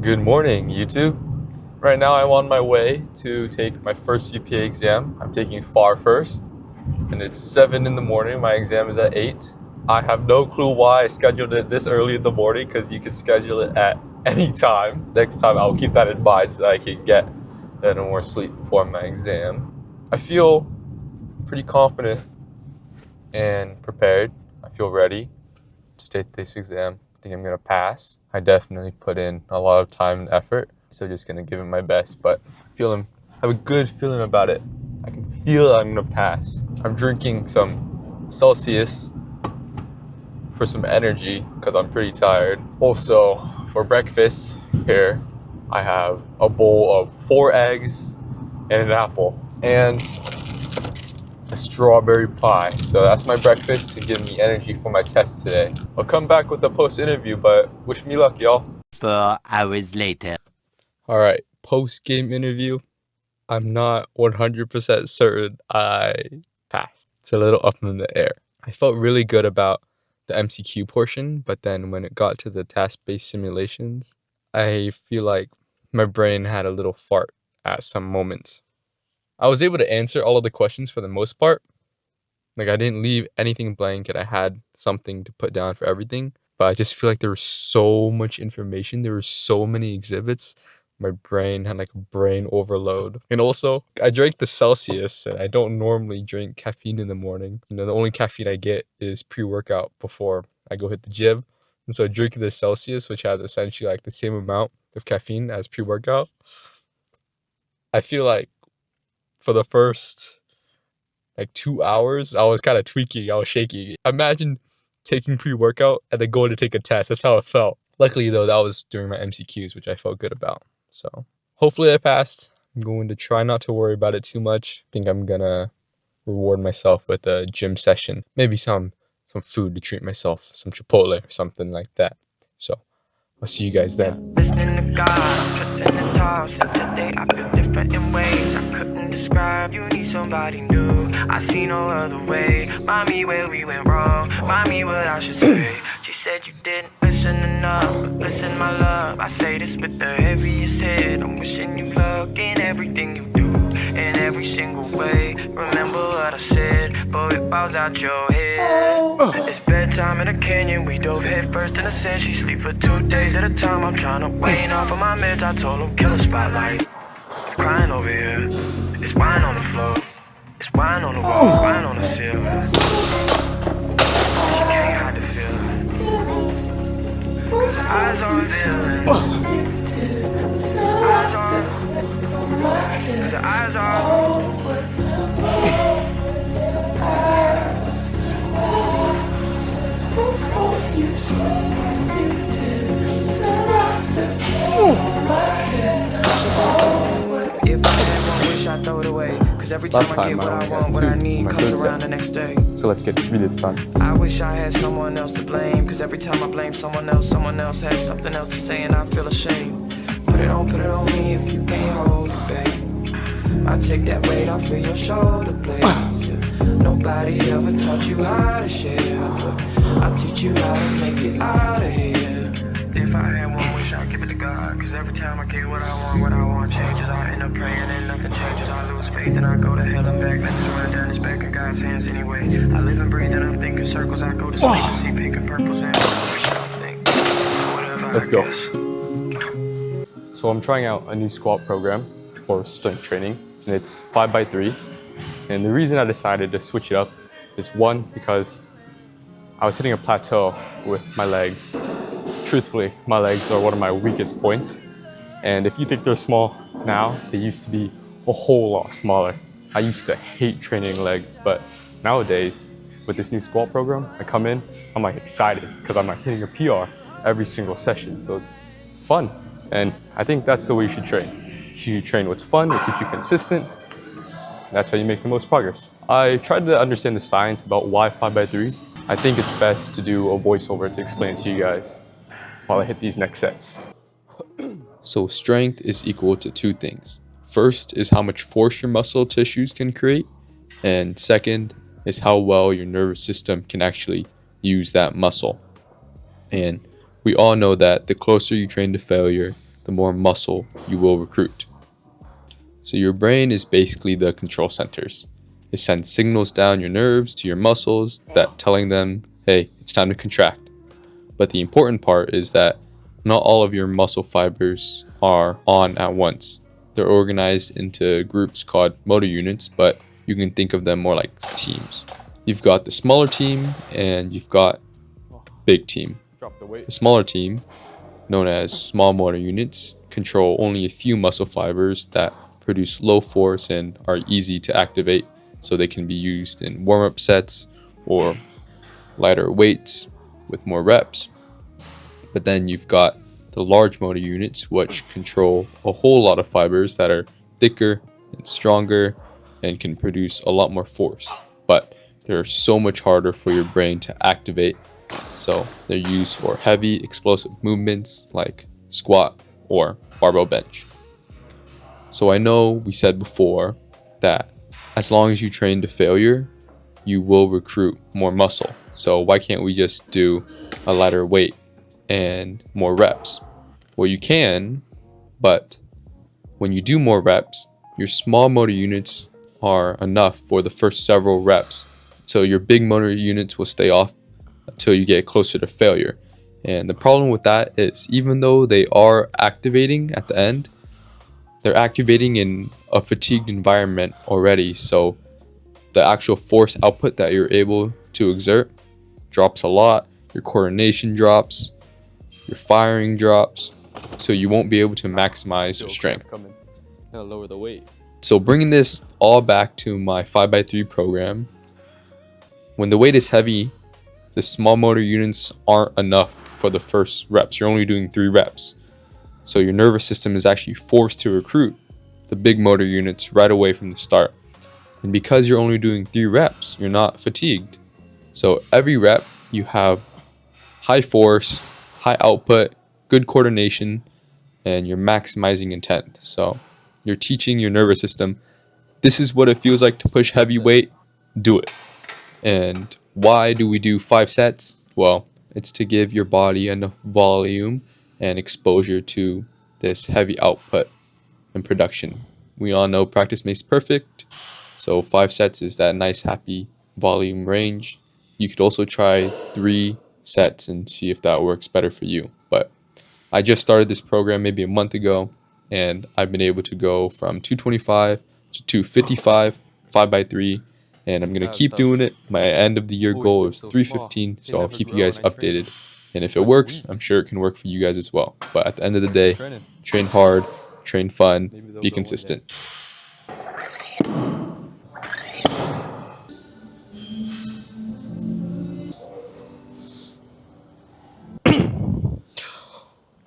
Good morning, YouTube. Right now I'm on my way to take my first CPA exam. I'm taking FAR first, and it's 7 in the morning. My exam is at 8. I have no clue why I scheduled it this early in the morning because you can schedule it at any time. Next time I'll keep that in mind so that I can get no more sleep before my exam. I feel pretty confident and prepared. I feel ready to take this exam. I think I'm gonna pass. I definitely put in a lot of time and effort, so just gonna give it my best. But I have a good feeling about it. I can feel I'm gonna pass. I'm drinking some Celsius for some energy because I'm pretty tired. Also, for breakfast here, I have a bowl of 4 eggs and an apple and a strawberry pie. So that's my breakfast to give me energy for my test today. I'll come back with the post interview, but wish me luck, y'all. 4 hours later. All right, post game interview. I'm not 100% certain I passed. It's a little up in the air. I felt really good about the MCQ portion, but then when it got to the task-based simulations, I feel like my brain had a little fart at some moments. I was able to answer all of the questions for the most part. Like, I didn't leave anything blank and I had something to put down for everything. But I just feel like there was so much information. There were so many exhibits. My brain had like a brain overload. And also, I drank the Celsius and I don't normally drink caffeine in the morning. You know, the only caffeine I get is pre-workout before I go hit the gym. And so drinking the Celsius, which has essentially like the same amount of caffeine as pre-workout, I feel like for the first like 2 hours, I was kind of tweaking. I was shaking. Imagine taking pre-workout and then going to take a test. That's how it felt. Luckily, though, that was during my MCQs, which I felt good about. So hopefully I passed. I'm going to try not to worry about it too much. I think I'm going to reward myself with a gym session. Maybe some food to treat myself, some Chipotle or something like that. So I'll see you guys then. Listening to God, I'm trusting the talks. And today I feel different in ways I couldn't describe. You need somebody new, I see no other way. Remind me where we went wrong, remind me what I should say. She said you didn't listen enough, but listen my love. I say this with the heaviest head. I'm wishing you luck in everything you do, in every single way. Remember what I said, but it falls out your head. It's bedtime in a canyon, we dove head first in the sand. She sleep for 2 days at a time, I'm trying to wane off of my meds. I told him kill a spotlight, I'm crying over here. It's wine on the floor, it's wine on the wall, it's wine on the ceiling. She can't hide the feeling, cause her eyes are revealing. Eyes are, cause her eyes are. If I had one wish, I'd throw it away. Cause every time I get what I want, what I need comes around the next day. So let's get this done. I wish I had someone else to blame. Cause every time I blame someone else has something else to say and I feel ashamed. Put it on me if you can't hold it, babe. I take that weight off of your shoulder blades. Nobody ever taught you how to share, but I'll teach you how to make it out of here. If I had one wish, I'd give it to God. Cause every time I get what I want changes. I end up praying and nothing changes. I lose faith and I go to hell and back. Let's throw it down, it's back in God's hands anyway. I live and breathe and I'm thinking circles. I go to sleep and see pink and purples and I think whatever. Let's go. So I'm trying out a new squat program for strength training, and it's 5x3. And the reason I decided to switch it up is one, because I was hitting a plateau with my legs. Truthfully, my legs are one of my weakest points. And if you think they're small now, they used to be a whole lot smaller. I used to hate training legs, but nowadays, with this new squat program, I come in, I'm like excited because I'm like hitting a PR every single session. So it's fun. And I think that's the way you should train. You should train what's fun, it keeps you consistent. That's how you make the most progress. I tried to understand the science about why 5x3. I think it's best to do a voiceover to explain it to you guys while I hit these next sets. So strength is equal to 2 things. First is how much force your muscle tissues can create, and second is how well your nervous system can actually use that muscle. And we all know that the closer you train to failure, the more muscle you will recruit. So your brain is basically the control centers. It sends signals down your nerves to your muscles that telling them, hey, it's time to contract. But the important part is that not all of your muscle fibers are on at once. They're organized into groups called motor units, but you can think of them more like teams. You've got the smaller team and you've got the big team. The smaller team, known as small motor units, control only a few muscle fibers that produce low force and are easy to activate, so they can be used in warm-up sets or lighter weights with more reps. But then you've got the large motor units, which control a whole lot of fibers that are thicker and stronger and can produce a lot more force. But they're so much harder for your brain to activate, so they're used for heavy explosive movements like squat or barbell bench. So I know we said before that as long as you train to failure, you will recruit more muscle. So why can't we just do a lighter weight and more reps? Well, you can, but when you do more reps, your small motor units are enough for the first several reps. So your big motor units will stay off until you get closer to failure. And the problem with that is even though they are activating at the end, they're activating in a fatigued environment already. So the actual force output that you're able to exert drops a lot. Your coordination drops, your firing drops, so you won't be able to maximize your strength. Lower the weight. So bringing this all back to my 5x3 program, when the weight is heavy, the small motor units aren't enough for the first reps. You're only doing 3 reps. So your nervous system is actually forced to recruit the big motor units right away from the start. And because you're only doing 3 reps, you're not fatigued. So every rep, you have high force, high output, good coordination, and you're maximizing intent. So you're teaching your nervous system, this is what it feels like to push heavy weight, do it. And why do we do 5 sets? Well, it's to give your body enough volume and exposure to this heavy output and production. We all know practice makes perfect, so 5 sets is that nice happy volume range. You could also try 3 sets and see if that works better for you. But I just started this program maybe a month ago, and I've been able to go from 225 to 255, 5x3, and I'm going to keep doing it. My end of the year goal is 315, so I'll keep you guys updated. And if it works, I'm sure it can work for you guys as well. But at the end of the day, train hard, train fun, be consistent.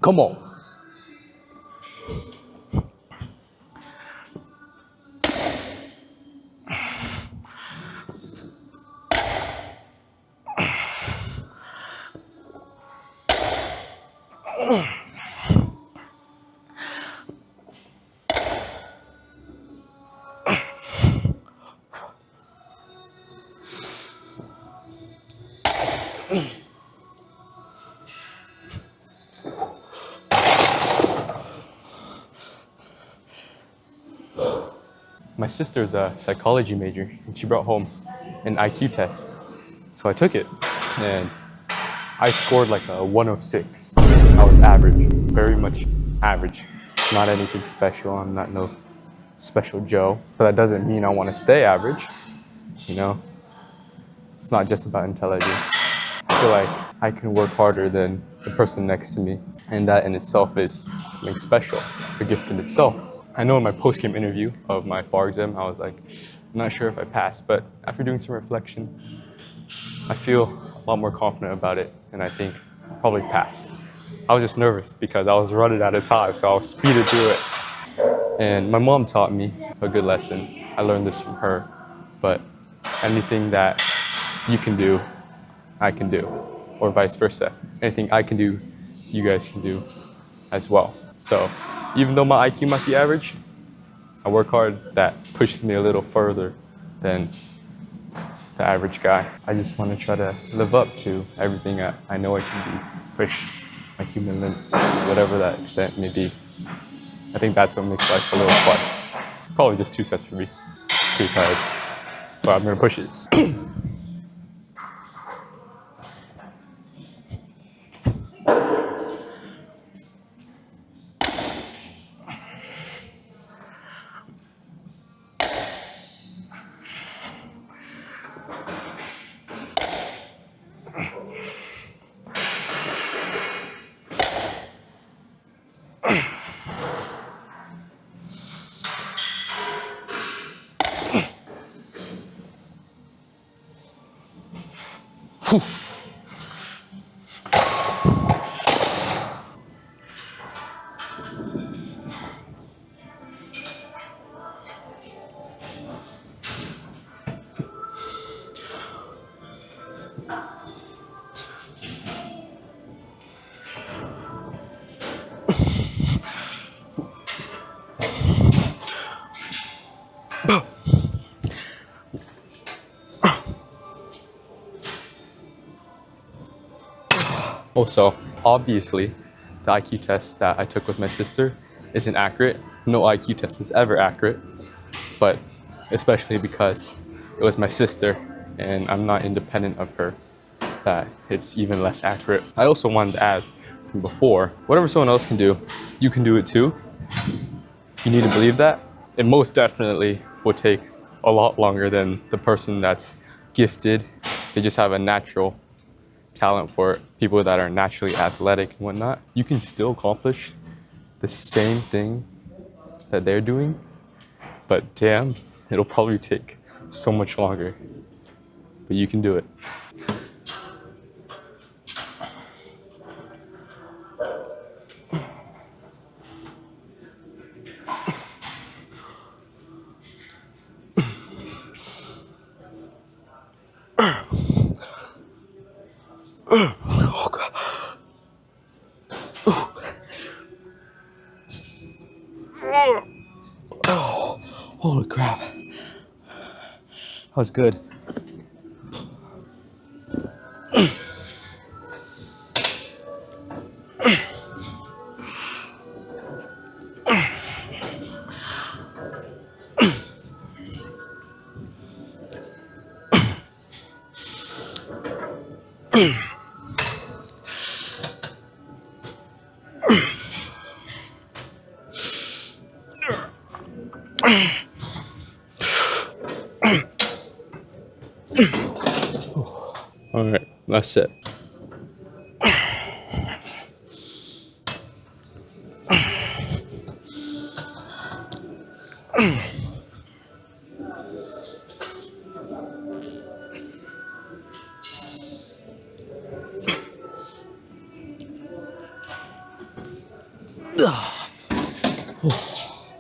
Come on. My sister's a psychology major, and she brought home an IQ test. So I took it, and I scored like a 106. I was average, very much average. Not anything special, I'm not no special Joe. But that doesn't mean I want to stay average, you know? It's not just about intelligence. I feel like I can work harder than the person next to me, and that in itself is something special, a gift in itself. I know in my post-game interview of my FAR exam, I was like, I'm not sure if I passed, but after doing some reflection, I feel a lot more confident about it, and I think I probably passed. I was just nervous because I was running out of time, so I was speeding through it. And my mom taught me a good lesson. I learned this from her, but anything that you can do, I can do, or vice versa. Anything I can do, you guys can do as well. So even though my IQ might be average, I work hard. That pushes me a little further than the average guy. I just want to try to live up to everything I know I can do, push my human limits to whatever that extent may be. I think that's what makes life a little fun. Probably just 2 sets for me. Pretty tired, but I'm gonna push it. Also, obviously, the IQ test that I took with my sister isn't accurate. No IQ test is ever accurate, but especially because it was my sister and I'm not independent of her, that it's even less accurate. I also wanted to add from before, whatever someone else can do, you can do it too. You need to believe that. It most definitely will take a lot longer than the person that's gifted. They just have a natural talent for it. People that are naturally athletic and whatnot. You can still accomplish the same thing that they're doing, but damn, it'll probably take so much longer. But you can do it. Oh God. Oh, holy crap. That was good. All right, that's it.